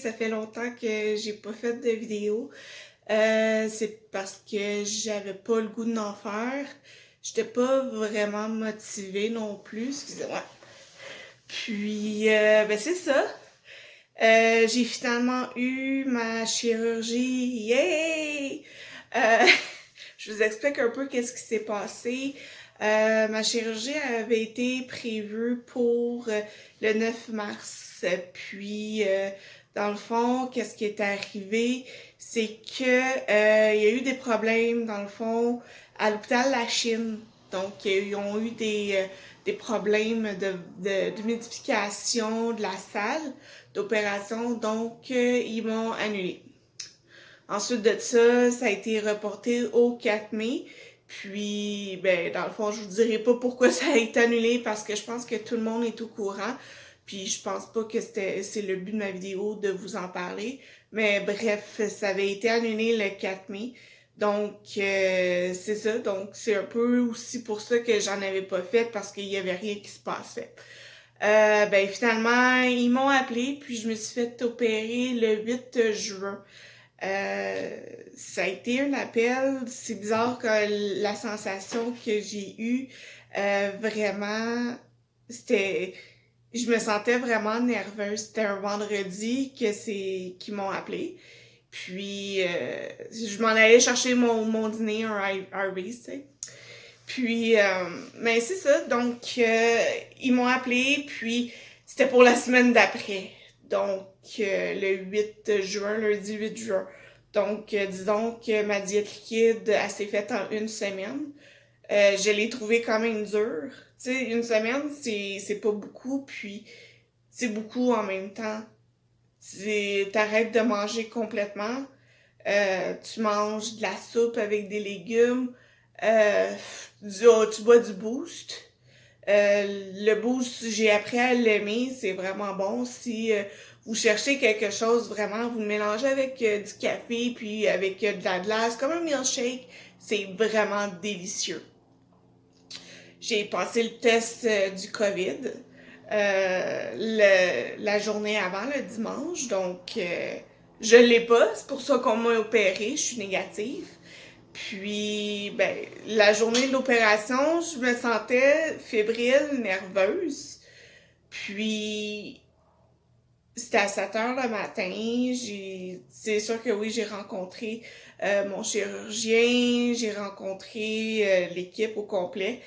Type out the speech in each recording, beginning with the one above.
ça fait longtemps que j'ai pas fait de vidéo. C'est parce que j'avais pas le goût d'en faire. J'étais pas vraiment motivée non plus, excusez-moi. Puis, ben c'est ça. J'ai finalement eu ma chirurgie. Yay! Euh, je vous explique un peu qu'est-ce qui s'est passé. Ma chirurgie avait été prévue pour le 9 mars. Puis, dans le fond, qu'est-ce qui est arrivé? C'est que il y a eu des problèmes, dans le fond, à l'hôpital La Chine. Donc, ils ont eu des problèmes d'humidification de la salle d'opération. Donc, ils m'ont annulé. Ensuite de ça, ça a été reporté au 4 mai. Puis, ben, dans le fond, je vous dirai pas pourquoi ça a été annulé parce que je pense que tout le monde est au courant. Puis, je pense pas que c'est le but de ma vidéo de vous en parler. Mais bref, ça avait été annulé le 4 mai. Donc, c'est ça. Donc, c'est un peu aussi pour ça que j'en avais pas fait parce qu'il y avait rien qui se passait. Ben, finalement, ils m'ont appelé, puis je me suis fait opérer le 8 juin. Ça a été un appel, c'est bizarre que la sensation que j'ai eue, vraiment, c'était, je me sentais vraiment nerveuse. C'était un vendredi qu'ils m'ont appelé. Puis, je m'en allais chercher mon dîner, un Arby's, tu sais. Puis, mais c'est ça, donc, ils m'ont appelé, puis c'était pour la semaine d'après. Donc, le 8 juin, lundi 8 juin. Donc, disons que ma diète liquide, elle s'est faite en une semaine. Je l'ai trouvée quand même dure. Tu sais, une semaine, c'est pas beaucoup, puis c'est beaucoup en même temps. T'arrêtes de manger complètement. Tu manges de la soupe avec des légumes. Euh, tu bois du boost. Le boost, j'ai appris à l'aimer, c'est vraiment bon. Si vous cherchez quelque chose, vraiment, vous le mélangez avec du café, puis avec de la glace, comme un milkshake, c'est vraiment délicieux. J'ai passé le test du COVID la journée avant, le dimanche, donc je l'ai pas, c'est pour ça qu'on m'a opéré, je suis négative. Puis, ben, la journée de l'opération, je me sentais fébrile, nerveuse. Puis, c'était à 7 heures le matin. C'est sûr que oui, j'ai rencontré mon chirurgien, j'ai rencontré l'équipe au complet.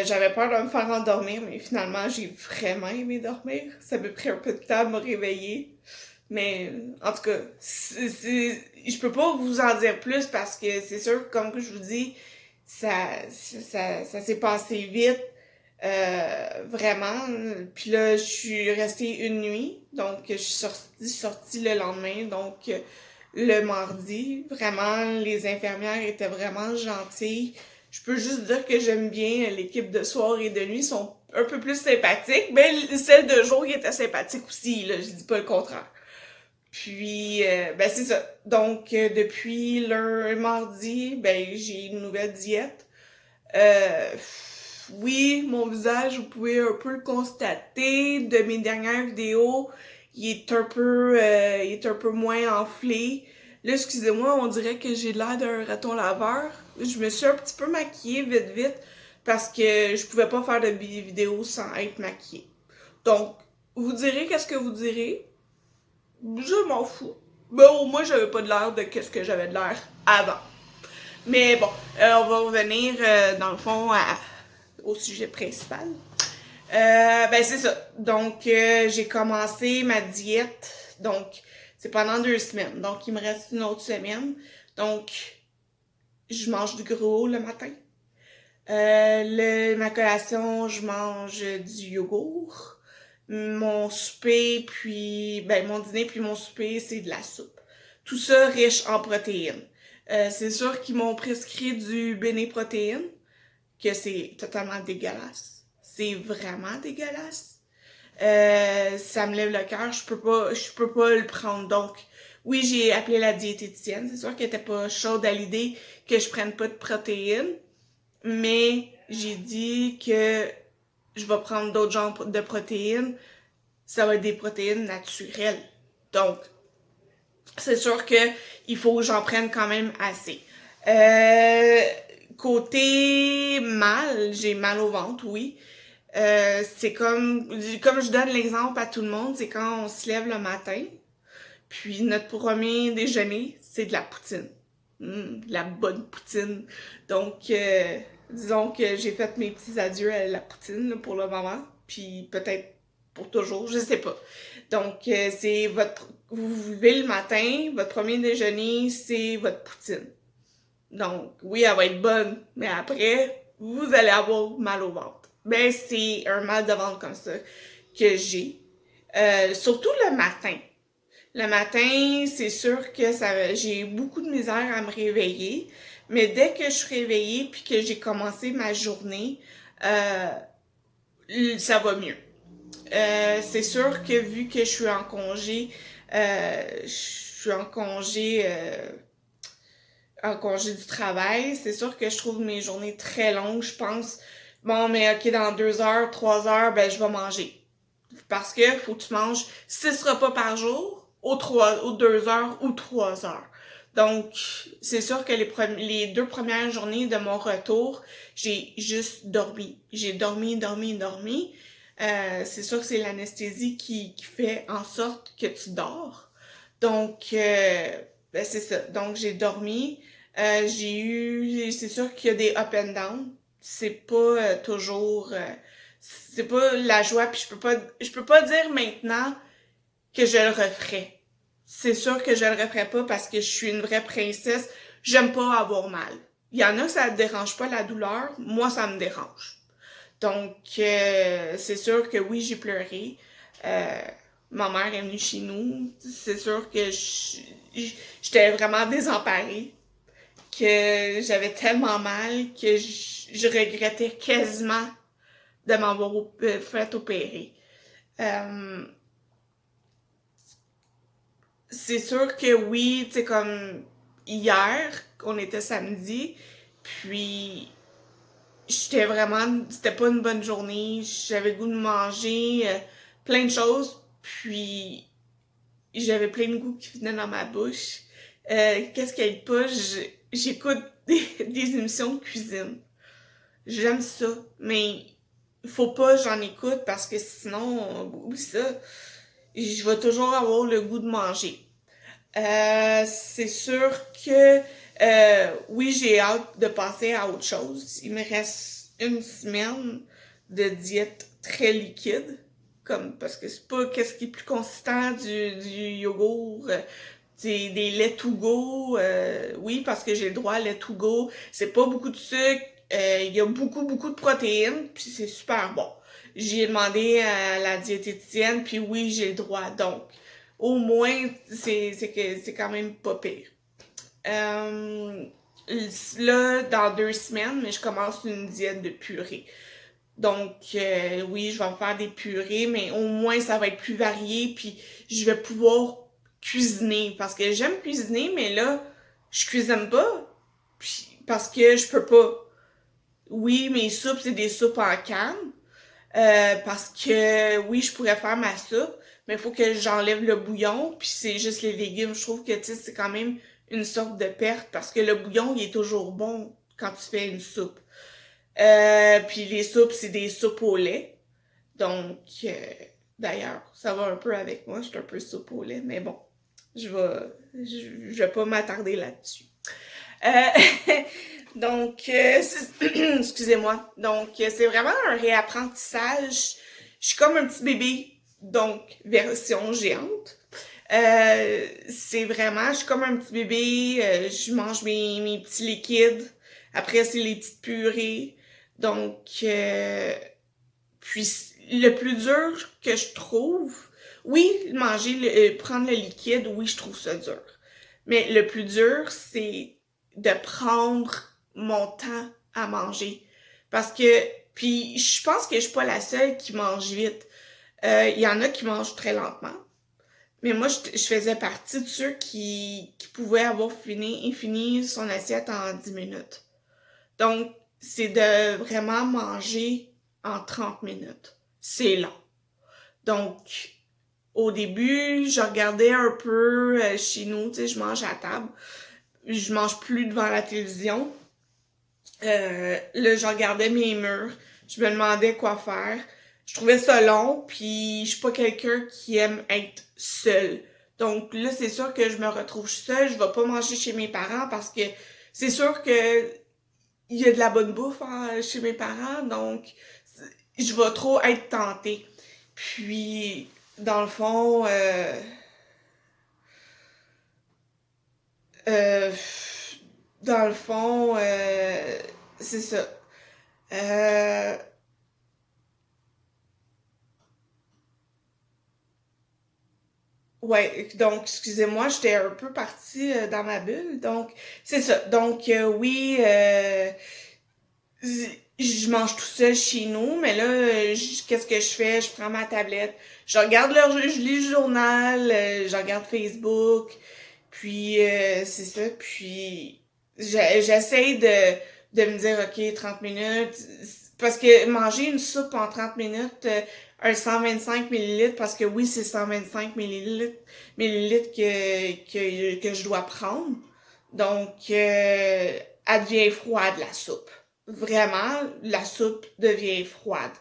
J'avais peur de me faire endormir, mais finalement, j'ai vraiment aimé dormir. Ça m'a pris un peu de temps à me réveiller. Mais en tout cas, je peux pas vous en dire plus parce que c'est sûr, comme que je vous dis, ça s'est passé vite, vraiment. Puis là, je suis restée une nuit, donc je suis sortie le lendemain, donc le mardi. Vraiment, les infirmières étaient vraiment gentilles. Je peux juste dire que j'aime bien l'équipe de soir et de nuit, ils sont un peu plus sympathiques, mais celle de jour était sympathique aussi, là, je dis pas le contraire. Puis, ben c'est ça. Donc, depuis le mardi, ben j'ai une nouvelle diète. Euh, oui, mon visage, vous pouvez un peu le constater. De mes dernières vidéos, il est un peu moins enflé. Là, excusez-moi, on dirait que j'ai l'air d'un raton laveur. Je me suis un petit peu maquillée vite parce que je pouvais pas faire de vidéo sans être maquillée. Donc, vous direz qu'est-ce que vous direz. Je m'en fous. Mais au moins, j'avais pas de l'air de qu'est-ce que j'avais de l'air avant. Mais bon, on va revenir dans le fond au sujet principal. Ben c'est ça. Donc, j'ai commencé ma diète. Donc, c'est pendant 2 semaines. Donc, il me reste une autre semaine. Donc, je mange du gros le matin. Ma collation, je mange du yogourt. Mon souper, puis ben mon dîner puis mon souper, c'est de la soupe. Tout ça riche en protéines. C'est sûr qu'ils m'ont prescrit du béné-protéine, que c'est totalement dégueulasse. C'est vraiment dégueulasse. Ça me lève le cœur, je peux pas le prendre. Donc, oui, j'ai appelé la diététicienne. C'est sûr qu'elle était pas chaude à l'idée que je prenne pas de protéines, mais j'ai dit que je vais prendre d'autres genres de protéines. Ça va être des protéines naturelles. Donc, c'est sûr que il faut que j'en prenne quand même assez. Côté mal, j'ai mal au ventre, oui. C'est comme je donne l'exemple à tout le monde, c'est quand on se lève le matin, puis notre premier déjeuner, c'est de la poutine. La bonne poutine. Donc, disons que j'ai fait mes petits adieux à la poutine là, pour le moment, puis peut-être pour toujours, je sais pas. Donc, c'est vous vous levez le matin, votre premier déjeuner, c'est votre poutine. Donc, oui, elle va être bonne, mais après, vous allez avoir mal au ventre. Ben, c'est un mal de ventre comme ça que j'ai. Surtout le matin. Le matin, c'est sûr que j'ai beaucoup de misère à me réveiller, mais dès que je suis réveillée puis que j'ai commencé ma journée, ça va mieux. C'est sûr que vu que je suis en congé, je suis en congé du travail, c'est sûr que je trouve mes journées très longues. Je pense, bon, mais ok, dans 2 heures, 3 heures, ben je vais manger. Parce que faut que tu manges 6 repas par jour, aux 2 heures ou 3 heures. Donc, c'est sûr que les 2 premières journées de mon retour, j'ai juste dormi. J'ai dormi, dormi, dormi. C'est sûr que c'est l'anesthésie qui fait en sorte que tu dors. Donc, ben c'est ça. Donc, j'ai dormi. C'est sûr qu'il y a des up and down. C'est pas c'est pas la joie, puis je peux pas dire maintenant que je le referais. C'est sûr que je le referais pas parce que je suis une vraie princesse. J'aime pas avoir mal. Il y en a que ça ne dérange pas la douleur. Moi, ça me dérange. Donc, c'est sûr que oui, j'ai pleuré. Euh, Ma mère est venue chez nous. C'est sûr que j'étais vraiment désemparée, que j'avais tellement mal que je regrettais quasiment de m'avoir fait opérer. Euh, c'est sûr que oui, tu sais, comme hier, on était samedi, puis c'était pas une bonne journée, j'avais le goût de manger plein de choses, puis j'avais plein de goûts qui venaient dans ma bouche. Qu'est-ce qui aide pas? J'écoute des émissions de cuisine. J'aime ça, mais faut pas j'en écoute parce que sinon, oublie ça, je vais toujours avoir le goût de manger. C'est sûr que oui, j'ai hâte de passer à autre chose. Il me reste une semaine de diète très liquide, comme parce que c'est pas qu'est-ce qui est plus consistant du yogourt, des laits to go. Oui, parce que j'ai le droit à lait to go. C'est pas beaucoup de sucre. Il y a beaucoup de protéines, puis c'est super bon. J'ai demandé à la diététicienne, puis oui, j'ai le droit. Donc, au moins, c'est quand même pas pire. Euh, Là, dans 2 semaines, mais je commence une diète de purée. Donc, oui, je vais me faire des purées, mais au moins, ça va être plus varié, puis je vais pouvoir cuisiner. Parce que j'aime cuisiner, mais là, je cuisine pas, puis, parce que je peux pas. Oui, mes soupes, c'est des soupes en canne. Parce que oui, je pourrais faire ma soupe, mais il faut que j'enlève le bouillon, puis c'est juste les légumes. Je trouve que tu sais, c'est quand même une sorte de perte parce que le bouillon, il est toujours bon quand tu fais une soupe. Puis les soupes, c'est des soupes au lait. Donc, d'ailleurs, ça va un peu avec moi, je suis un peu soupe au lait, mais bon, je vais pas m'attarder là-dessus. Euh, donc, excusez-moi. Donc, c'est vraiment un réapprentissage. Je suis comme un petit bébé, donc version géante. Je suis comme un petit bébé. Je mange mes petits liquides. Après, c'est les petites purées. Donc, puis le plus dur que je trouve, oui, prendre le liquide, oui, je trouve ça dur. Mais le plus dur, c'est de prendre mon temps à manger. Parce que, puis je pense que je suis pas la seule qui mange vite. Il y en a qui mangent très lentement. Mais moi, je faisais partie de ceux qui pouvaient avoir fini son assiette en 10 minutes. Donc, c'est de vraiment manger en 30 minutes. C'est long. Donc, au début, je regardais un peu chez nous, tu sais, je mange à table. Je mange plus devant la télévision. Là, je regardais mes murs. Je me demandais quoi faire. Je trouvais ça long, puis je suis pas quelqu'un qui aime être seul. Donc là, c'est sûr que je me retrouve seule. Je vais pas manger chez mes parents parce que c'est sûr que il y a de la bonne bouffe chez mes parents, donc je vais trop être tentée. Puis, dans le fond, euh, dans le fond, c'est ça. Euh, ouais, donc, excusez-moi, j'étais un peu partie dans ma bulle. Donc, c'est ça. Donc, oui, je mange tout seul chez nous, mais là, qu'est-ce que je fais? Je prends ma tablette, je regarde je lis le journal, je regarde Facebook, puis c'est ça, puis j'essaie de me dire, OK, 30 minutes, parce que manger une soupe en 30 minutes, un 125 millilitres, parce que oui, c'est 125 millilitres que je dois prendre, donc elle devient froide, la soupe. Vraiment, la soupe devient froide.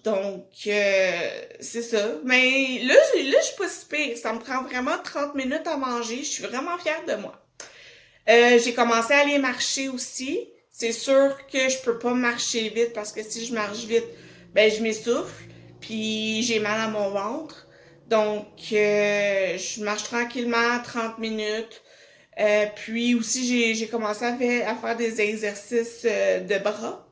Donc, c'est ça. Mais là, je suis pas si pire. Ça me prend vraiment 30 minutes à manger. Je suis vraiment fière de moi. J'ai commencé à aller marcher aussi. C'est sûr que je peux pas marcher vite parce que si je marche vite, ben je m'essouffle. Puis j'ai mal à mon ventre. Donc, je marche tranquillement 30 minutes. Puis aussi, j'ai commencé à faire des exercices de bras.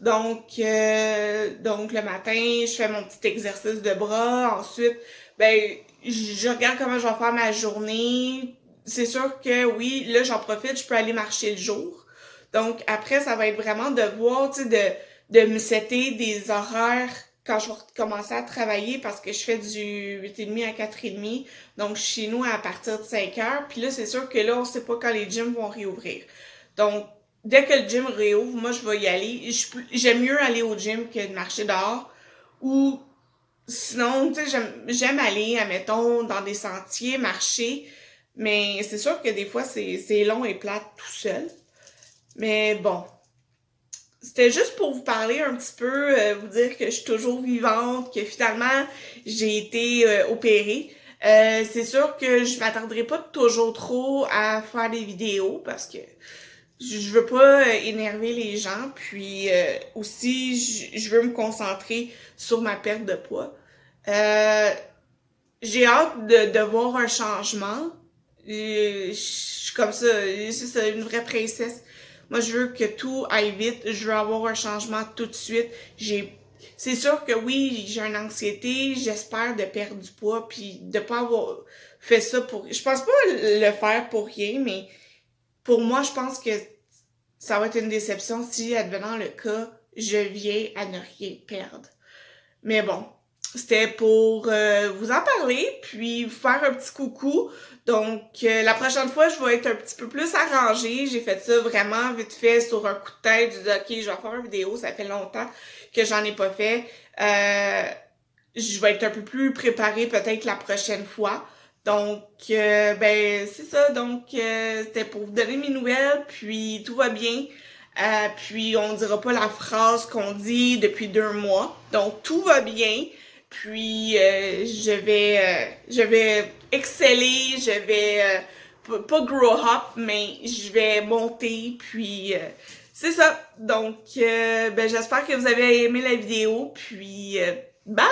Donc le matin, je fais mon petit exercice de bras. Ensuite, ben, je regarde comment je vais faire ma journée. C'est sûr que oui, là, j'en profite, je peux aller marcher le jour. Donc après, ça va être vraiment de voir, tu sais, de me setter des horaires quand je vais commencer à travailler parce que je fais du 8h30 à 4h30. Donc chez nous à partir de 5h. Puis là, c'est sûr que là, on sait pas quand les gyms vont réouvrir. Donc, dès que le gym réouvre, moi, je vais y aller. J'aime mieux aller au gym que de marcher dehors. Ou sinon, tu sais, j'aime aller, admettons, dans des sentiers, marcher. Mais c'est sûr que des fois, c'est long et plate tout seul. Mais bon, c'était juste pour vous parler un petit peu, vous dire que je suis toujours vivante, que finalement, j'ai été opérée. C'est sûr que je m'attarderai pas toujours trop à faire des vidéos parce que je veux pas énerver les gens, puis aussi, je veux me concentrer sur ma perte de poids. Euh, j'ai hâte de voir un changement. Je suis comme ça, c'est ça, une vraie princesse. Moi, je veux que tout aille vite. Je veux avoir un changement tout de suite. C'est sûr que oui, j'ai une anxiété. J'espère de perdre du poids, puis de pas avoir fait ça pour. Je pense pas le faire pour rien, mais pour moi, je pense que ça va être une déception si, advenant le cas, je viens à ne rien perdre. Mais bon, c'était pour vous en parler, puis vous faire un petit coucou. Donc, la prochaine fois, je vais être un petit peu plus arrangée. J'ai fait ça vraiment vite fait sur un coup de tête. J'ai dit, OK, je vais faire une vidéo. Ça fait longtemps que j'en ai pas fait. Je vais être un peu plus préparée peut-être la prochaine fois. Donc, ben, c'est ça. Donc, c'était pour vous donner mes nouvelles, puis tout va bien. Puis, on dira pas la phrase qu'on dit depuis 2 mois. Donc, tout va bien. Puis, je vais exceller, je vais, pas grow up, mais je vais monter. Puis, c'est ça. Donc, ben, j'espère que vous avez aimé la vidéo. Puis, bye!